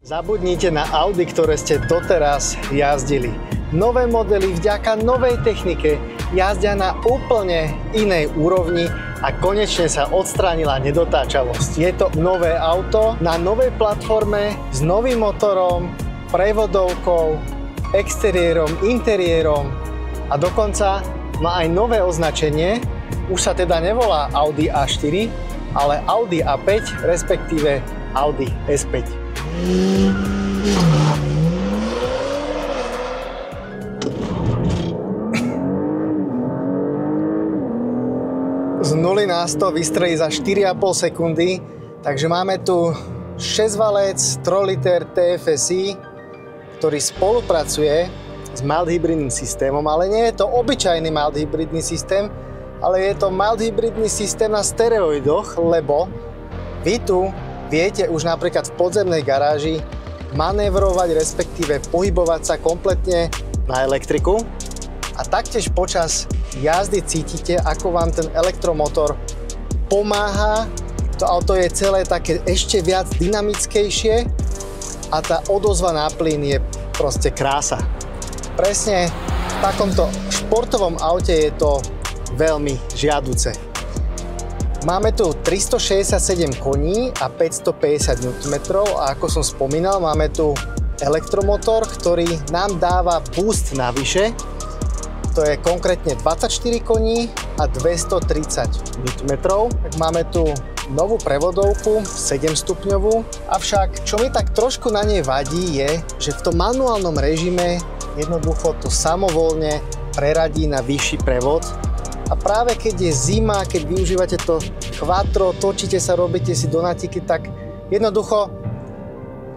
Zabudnite na Audi, ktoré ste doteraz jazdili. Nové modely vďaka novej technike jazdia na úplne inej úrovni a konečne sa odstránila nedotáčavosť. Je to nové auto na novej platforme s novým motorom, prevodovkou, exteriérom, interiérom a dokonca má aj nové označenie. Už sa teda nevolá Audi A4, ale Audi A5, respektíve Audi S5. Z 0 na 100 vystrelí za 4,5 sekundy, takže máme tu 6-valec 3 liter TFSI, ktorý spolupracuje s mild hybridným systémom, ale nie je to obyčajný mild hybridný systém, ale je to mild hybridný systém na steroidoch, lebo vy tu viete už napríklad v podzemnej garáži manévrovať, respektíve pohybovať sa kompletne na elektriku a taktiež počas jazdy cítite, ako vám ten elektromotor pomáha. To auto je celé také ešte viac dynamickejšie a tá odozva na plyn je proste krása. Presne v takomto športovom aute je to veľmi žiaduce. Máme tu 367 koní a 550 Nm a ako som spomínal, máme tu elektromotor, ktorý nám dáva boost navyše. To je konkrétne 24 koní a 230 Nm. Tak máme tu novú prevodovku 7-stupňovú, avšak čo mi tak trošku na nej vadí je, že v tom manuálnom režime jednoducho to samovolne preradí na vyšší prevod. A práve keď je zima, keď využívate to quattro, točíte sa, robíte si donatíky, tak jednoducho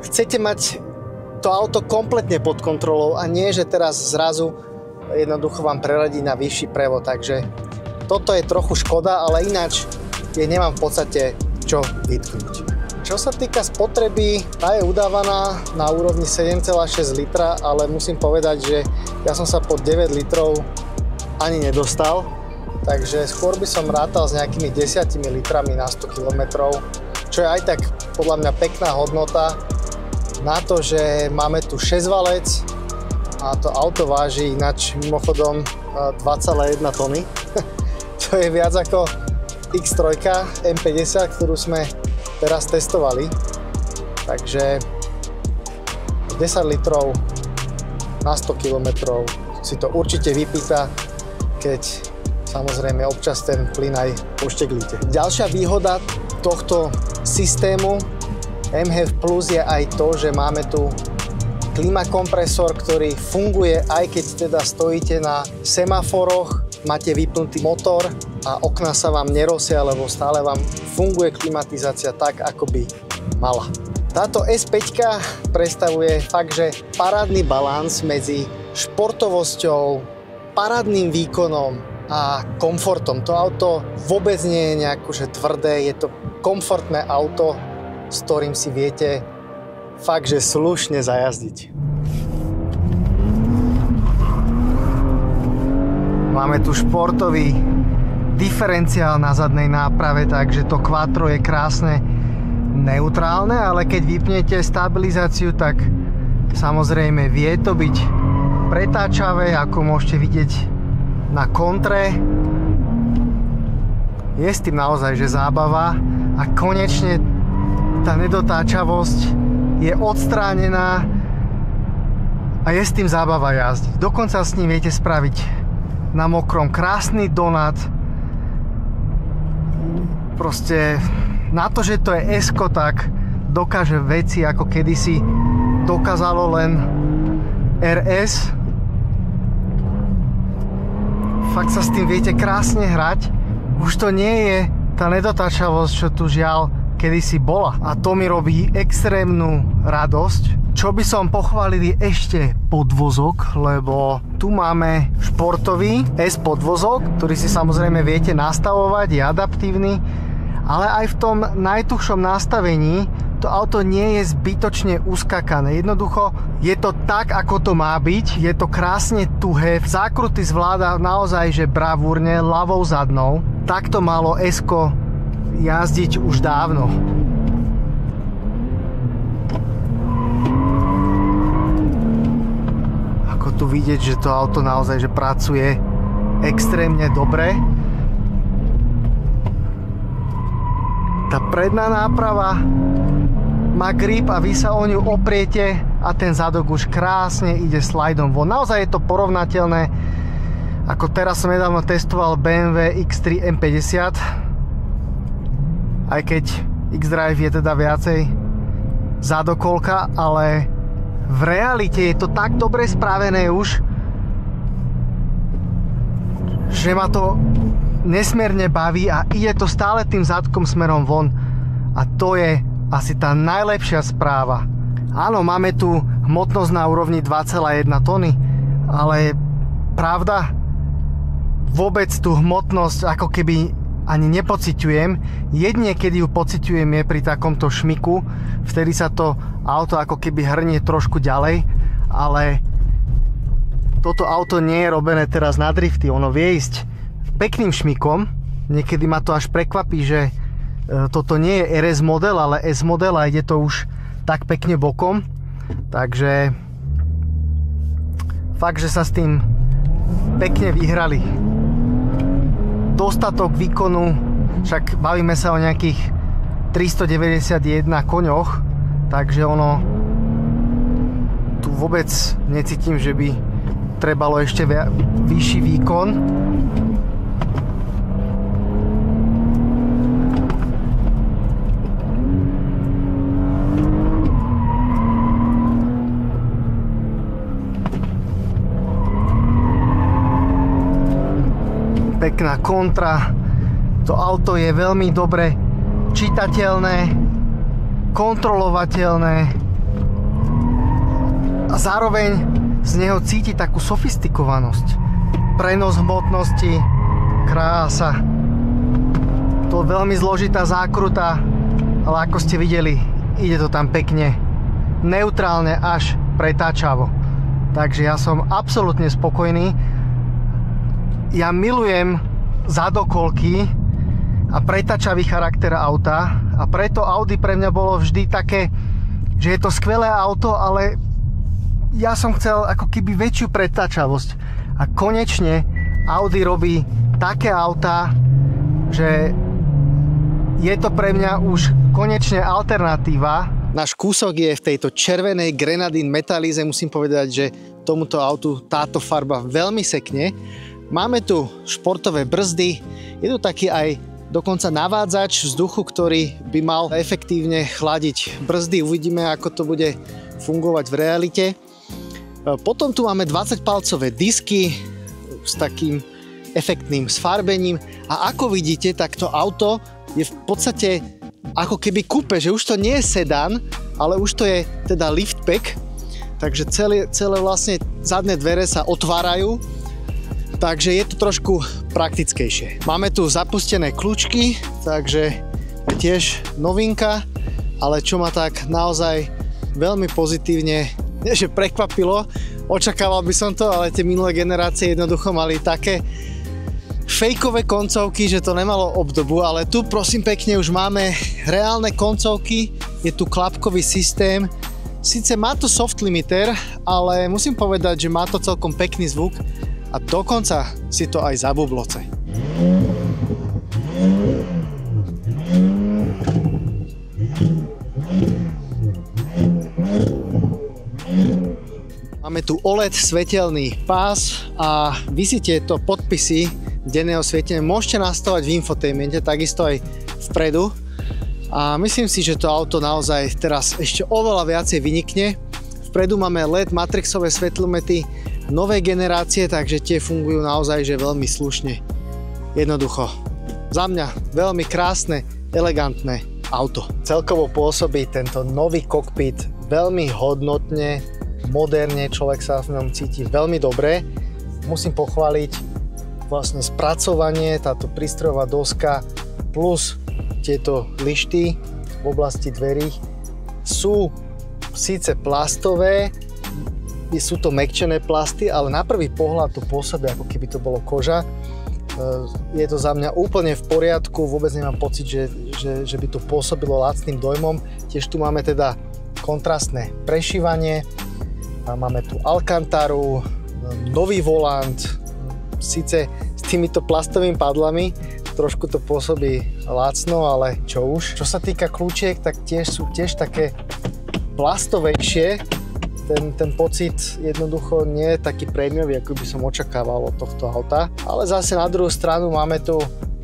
chcete mať to auto kompletne pod kontrolou a nie, že teraz zrazu jednoducho vám preradí na vyšší prevod. Takže toto je trochu škoda, ale ináč nemám v podstate čo vytknúť. Čo sa týka spotreby, tá je udávaná na úrovni 7,6 litra, ale musím povedať, že ja som sa pod 9 litrov ani nedostal. Takže skôr by som rátal s nejakými 10 litrami na 100 km, čo je aj tak podľa mňa pekná hodnota na to, že máme tu 6-valec a to auto váži ináč mimochodom 2,1 tony. To je viac ako X3 M50, ktorú sme teraz testovali. Takže 10 litrov na 100 km si to určite vypýta, keď samozrejme občas ten plyn aj pošteklíte. Ďalšia výhoda tohto systému MHEV Plus je aj to, že máme tu klimakompresor, ktorý funguje aj keď teda stojíte na semaforoch, máte vypnutý motor a okná sa vám nerosia, lebo stále vám funguje klimatizácia tak, ako by mala. Táto S5 predstavuje fakt, že parádny balans medzi športovosťou, parádnym výkonom a komfortom. To auto vôbec nie je nejako že tvrdé, je to komfortné auto, s ktorým si viete fakt, že slušne zajazdiť. Máme tu športový diferenciál na zadnej náprave, takže to quattro je krásne neutrálne, ale keď vypnete stabilizáciu, tak samozrejme vie to byť pretáčavé, ako môžete vidieť na kontre. Je s tým naozaj že zábava a konečne tá nedotáčavosť je odstránená a je s tým zábava jazdiť. Dokonca s ním viete spraviť na mokrom krásny donut. Proste na to, že to je S-ko, tak dokáže veci, ako kedysi dokázalo len RS. Fakt sa s tým viete krásne hrať. Už to nie je tá nedotáčavosť, čo tu žiaľ kedysi bola. A to mi robí extrémnu radosť. Čo by som pochválil ešte podvozok, lebo tu máme športový S podvozok, ktorý si samozrejme viete nastavovať, je adaptívny, ale aj v tom najtuchšom nastavení to auto nie je zbytočne uskakané. Jednoducho je to tak, ako to má byť. Je to krásne tuhé. Zákruty zvláda naozaj že bravúrne ľavou zadnou. Takto malo S-ko jazdiť už dávno. vidieť, že to auto naozaj že pracuje extrémne dobre. Tá predná náprava má grip a vy sa o ňu opriete a ten zadok už krásne ide slajdom von. Naozaj je to porovnateľné, ako teraz som nedávno testoval BMW X3 M50, aj keď X-Drive je teda viacej zadokolka, ale v realite je to tak dobre spravené už, že ma to nesmierne baví a ide to stále tým zadkom smerom von a to je asi tá najlepšia správa. Áno, máme tu hmotnosť na úrovni 2,1 tony, ale pravda, vôbec tú hmotnosť ako keby ani nepociťujem. Jedine, keď ju pociťujem, je pri takomto šmiku, vtedy sa to auto ako keby hrnie trošku ďalej, ale toto auto nie je robené teraz na drifty, ono vie ísť pekným šmikom. Niekedy ma to až prekvapí, že toto nie je RS model, ale S model a ide to už tak pekne bokom. Takže fakt, že sa s tým pekne vyhrali. Dostatok výkonu, však bavíme sa o nejakých 391 koňoch, takže ono tu vôbec necítim, že by trebalo ešte vyšší výkon. Pekná kontra, to auto je veľmi dobre čitateľné, kontrolovateľné a zároveň z neho cíti takú sofistikovanosť. Prenos hmotnosti, krása. To je veľmi zložitá zákruta, ale ako ste videli, ide to tam pekne, neutrálne až pretáčavo. Takže ja som absolútne spokojný. Ja milujem zadokolky a pretačavý charakter auta a preto Audi pre mňa bolo vždy také, že je to skvelé auto, ale ja som chcel ako keby väčšiu pretačavosť a konečne Audi robí také autá, že je to pre mňa už konečne alternatíva. Náš kúsok je v tejto červenej Grenadine Metallize, musím povedať, že tomuto autu táto farba veľmi sekne. Máme tu športové brzdy, je tu taký aj dokonca navádzač vzduchu, ktorý by mal efektívne chladiť brzdy. Uvidíme, ako to bude fungovať v realite. Potom tu máme 20-palcové disky s takým efektným sfarbením a ako vidíte, tak to auto je v podstate ako keby coupe, že už to nie je sedan, ale už to je teda liftback, takže celé vlastne zadné dvere sa otvárajú. Takže je to trošku praktickejšie. Máme tu zapustené kľúčky, takže tiež novinka, ale čo ma tak naozaj veľmi pozitívne, nie že prekvapilo, očakával by som to, ale tie minulé generácie jednoducho mali také fejkové koncovky, že to nemalo obdobu, ale tu prosím pekne už máme reálne koncovky, je tu klapkový systém. Sice má to soft limiter, ale musím povedať, že má to celkom pekný zvuk a dokonca si to aj zabubloce. Máme tu OLED svetelný pás a vysíte to podpisy denného svietenia. Môžete nastavovať v infotainmente, takisto aj vpredu. A myslím si, že to auto naozaj teraz ešte oveľa viacej vynikne. Vpredu máme LED matrixové svetlomety novej generácie, takže tie fungujú naozaj že veľmi slušne. Jednoducho. Za mňa veľmi krásne, elegantné auto. Celkovo pôsobí tento nový kokpit veľmi hodnotne, moderne, človek sa v ňom cíti veľmi dobre. Musím pochváliť vlastne spracovanie, táto prístrojová doska plus tieto lišty v oblasti dverí sú síce plastové, sú to mäkčené plasty, ale na prvý pohľad to pôsobí, ako keby to bolo koža. Je to za mňa úplne v poriadku, vôbec nemám pocit, že by to pôsobilo lacným dojmom. Tiež tu máme teda kontrastné prešívanie, máme tu alkantaru, nový volant, síce s týmito plastovými padlami, trošku to pôsobí lacno, ale čo už. Čo sa týka kľúčiek, tak sú tiež také plastovejšie. Ten pocit jednoducho nie je taký prémiový, ako by som očakával od tohto auta. Ale zase na druhú stranu máme tu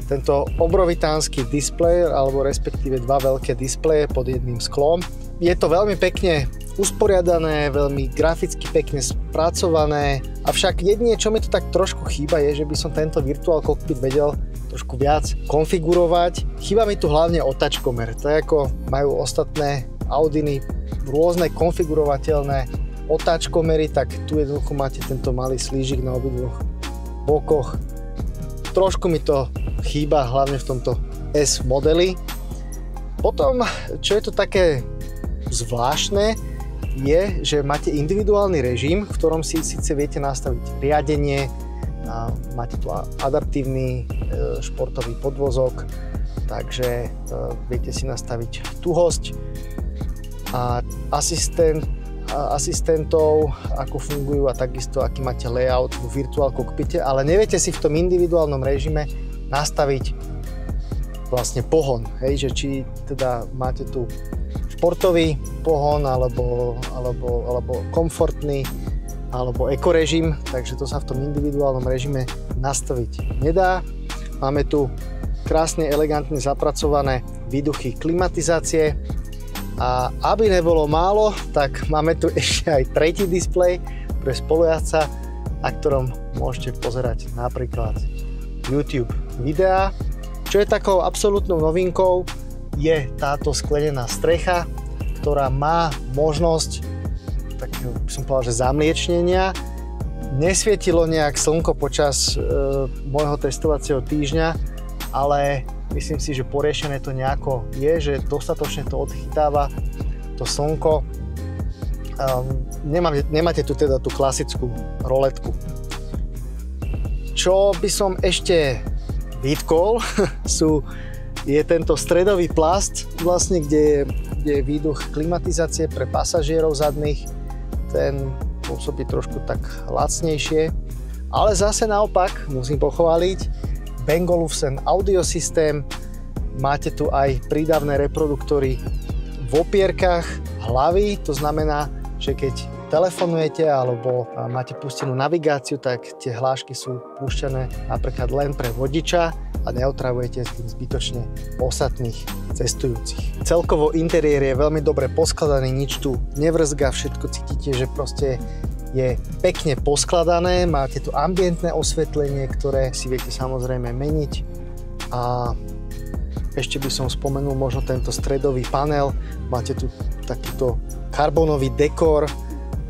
tento obrovitánsky displej, alebo respektíve dva veľké displeje pod jedným sklom. Je to veľmi pekne usporiadané, veľmi graficky pekne spracované, avšak jedine, čo mi to tak trošku chýba, je, že by som tento Virtual Cockpit vedel trošku viac konfigurovať. Chýba mi tu hlavne otačkomer, to je ako majú ostatné Audiny rôzne konfigurovateľné otáčkomery, tak tu jednoducho máte tento malý slížik na obidvoch bokoch. Trošku mi to chýba, hlavne v tomto S modeli. Potom, čo je to také zvláštne, je, že máte individuálny režim, v ktorom si síce viete nastaviť riadenie, máte tu adaptívny športový podvozok, takže viete si nastaviť tuhosť a asistentov, ako fungujú a takisto aký máte layout v Virtual Cockpite, ale neviete si v tom individuálnom režime nastaviť vlastne pohon, hej, že či teda máte tu športový pohon, alebo komfortný, alebo ekorežim, takže to sa v tom individuálnom režime nastaviť nedá. Máme tu krásne, elegantne zapracované výduchy klimatizácie a aby nebolo málo, tak máme tu ešte aj tretí displej pre spolujazdca, na ktorom môžete pozerať napríklad YouTube videá. Čo je takou absolútnou novinkou, je táto sklenená strecha, ktorá má možnosť, tak by som povedal, že zamliečnenia. Nesvietilo nejak slnko počas môjho testovacieho týždňa, ale myslím si, že poriešené to nejako je, že dostatočne to odchytáva to slnko. Nemáte tu teda tú klasickú roletku. Čo by som ešte vytkol, je tento stredový plast, vlastne, kde je výduch klimatizácie pre pasažierov zadných. Ten pôsobí trošku tak lacnejšie, ale zase naopak musím pochváliť Bang & Olufsen audio systém. Máte tu aj prídavné reproduktory v opierkach hlavy, to znamená, že keď telefonujete alebo máte pustenú navigáciu, tak tie hlášky sú púšťané napríklad len pre vodiča a neotravujete s tým zbytočne ostatných cestujúcich. Celkovo interiér je veľmi dobre poskladaný, nič tu nevrzga, všetko cítite, že proste je pekne poskladané, máte tu ambientné osvetlenie, ktoré si viete samozrejme meniť a ešte by som spomenul možno tento stredový panel, máte tu takýto karbonový dekor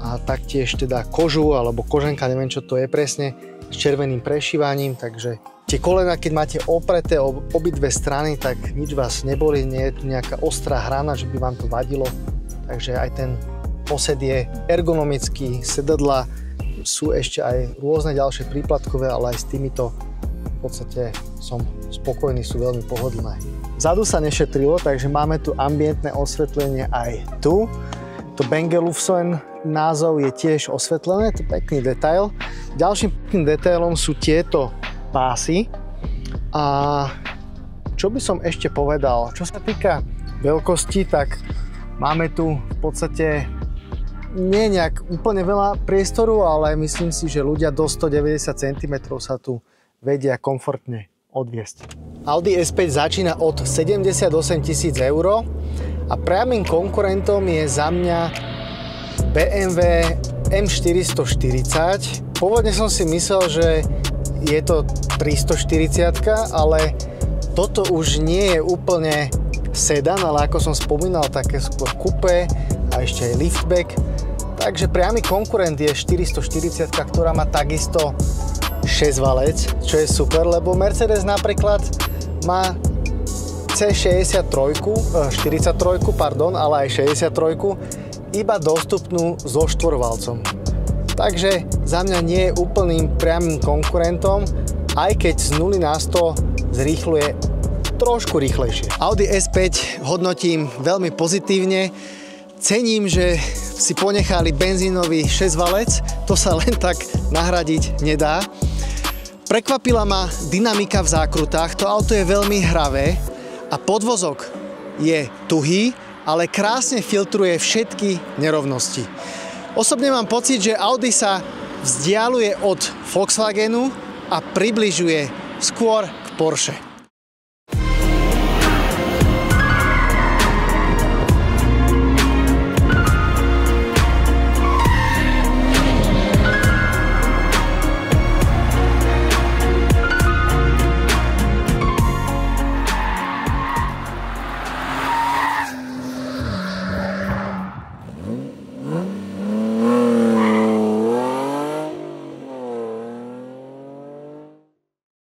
a taktiež teda kožu alebo koženka, neviem čo to je presne, s červeným prešívaním, takže tie kolena, keď máte opreté obidve strany, tak nič vás neboli, nie je tu nejaká ostrá hrana, že by vám to vadilo, takže aj ten posed je ergonomický, sedadlá sú ešte aj rôzne ďalšie príplatkové, ale aj s týmito v podstate som spokojný, sú veľmi pohodlné. Vzadu sa nešetrilo, takže máme tu ambientné osvetlenie aj tu. To Bang & Olufsen názov je tiež osvetlené, to je pekný detail. Ďalším pekným detailom sú tieto pásy. A čo by som ešte povedal? Čo sa týka veľkosti, tak máme tu v podstate nie nejak úplne veľa priestoru, ale myslím si, že ľudia do 190 cm sa tu vedia komfortne odviesť. Audi S5 začína od 78 000 eur a priamym konkurentom je za mňa BMW M440. Pôvodne som si myslel, že je to 340, ale toto už nie je úplne sedan, ale ako som spomínal, také skôr coupé a ešte aj liftback. Takže priamy konkurent je 440, ktorá má takisto 6-valec, čo je super, lebo Mercedes napríklad má C63, 43, pardon, ale aj 63, iba dostupnú so 4-valcom. Takže za mňa nie je úplným priamym konkurentom, aj keď z 0 na 100 zrýchluje trošku rýchlejšie. Audi S5 hodnotím veľmi pozitívne. cením, že si ponechali benzínový 6-valec, to sa len tak nahradiť nedá. Prekvapila ma dynamika v zákrutách, to auto je veľmi hravé a podvozok je tuhý, ale krásne filtruje všetky nerovnosti. Osobne mám pocit, že Audi sa vzdialuje od Volkswagenu a približuje skôr k Porsche.